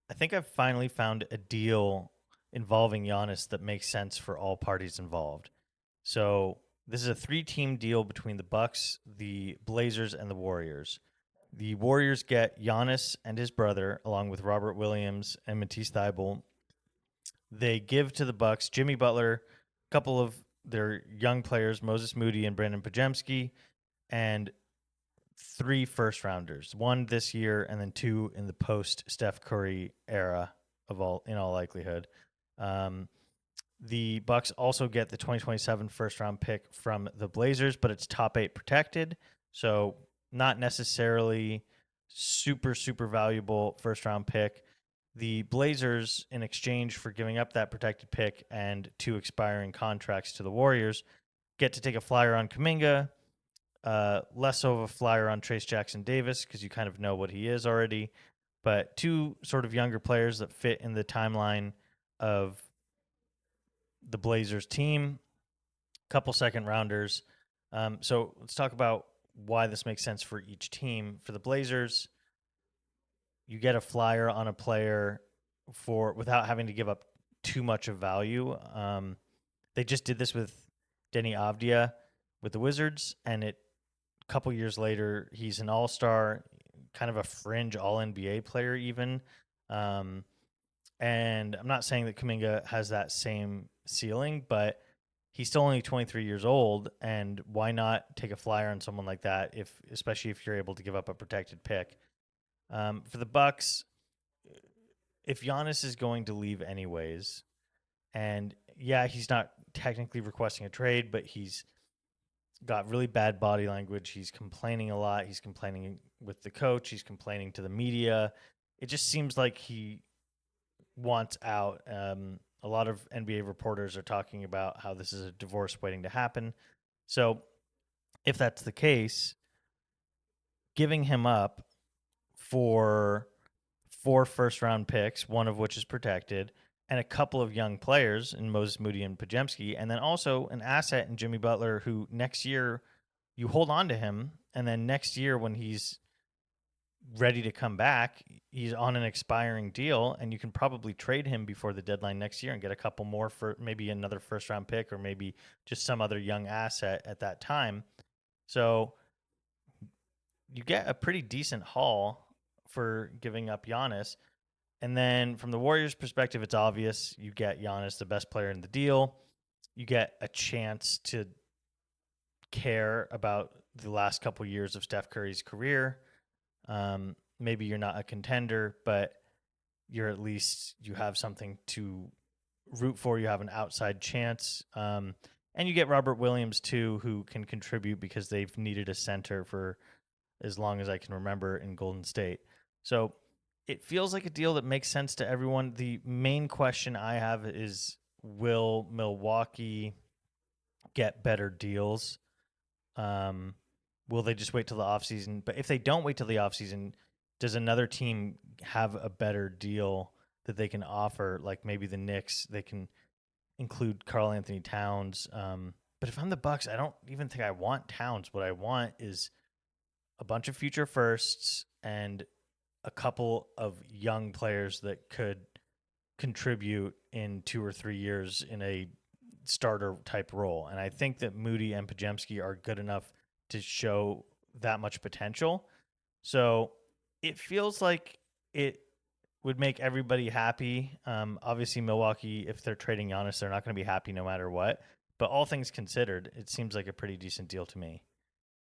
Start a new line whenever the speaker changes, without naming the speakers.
I think I've finally found a deal involving Giannis that makes sense for all parties involved. So this is a three-team deal between the Bucks, the Blazers, and the Warriors. The Warriors get Giannis and his brother, along with Robert Williams and Matisse Thybulle. They give to the Bucks Jimmy Butler, a couple of their young players, Moses Moody and Brandon Pajemski, and three first rounders, one this year and then two in the post Steph Curry era of all likelihood. Um, the Bucks also get the 2027 first round pick from the Blazers, but it's top 8 protected, so not necessarily super valuable first round pick. The Blazers, in exchange for giving up that protected pick and two expiring contracts to the Warriors, get to take a flyer on Kuminga, less of a flyer on Trace Jackson Davis because you kind of know what he is already, but two sort of younger players that fit in the timeline of the Blazers team, couple second rounders. So let's talk about why this makes sense for each team. For the Blazers, you get a flyer on a player for without having to give up too much of value. They just did this with Deni Avdija with the Wizards, and a couple years later, he's an all-star, kind of a fringe all-NBA player even. Um, and I'm not saying that Kuminga has that same ceiling, but he's still only 23 years old, and why not take a flyer on someone like that, especially if you're able to give up a protected pick? For the Bucks, if Giannis is going to leave anyways, and yeah, he's not technically requesting a trade, but he's got really bad body language. He's complaining a lot. He's complaining with the coach. He's complaining to the media. It just seems like he wants out. A lot of NBA reporters are talking about how this is a divorce waiting to happen. So, if that's the case, giving him up for four first round picks, one of which is protected, and a couple of young players in Moses Moody and Pajemski, and then also an asset in Jimmy Butler, who next year you hold on to him, and then next year when he's ready to come back, he's on an expiring deal, and you can probably trade him before the deadline next year and get a couple more for maybe another first round pick or maybe just some other young asset at that time. So you get a pretty decent haul for giving up Giannis. And then from the Warriors' perspective, it's obvious you get Giannis, the best player in the deal. You get a chance to care about the last couple years of Steph Curry's career. Maybe you're not a contender, but you have something to root for. You have an outside chance. And you get Robert Williams too, who can contribute because they've needed a center for as long as I can remember in Golden State. So it feels like a deal that makes sense to everyone. The main question I have is, will Milwaukee get better deals? Um, will they just wait till the offseason? But if they don't wait till the offseason, does another team have a better deal that they can offer? Like maybe the Knicks, they can include Karl Anthony Towns. But if I'm the Bucks, I don't even think I want Towns. What I want is a bunch of future firsts and a couple of young players that could contribute in 2 or 3 years in a starter type role. And I think that Moody and Pajemski are good enough to show that much potential. So it feels like it would make everybody happy. Obviously, Milwaukee, if they're trading Giannis, they're not going to be happy no matter what. But all things considered, it seems like a pretty decent deal to me.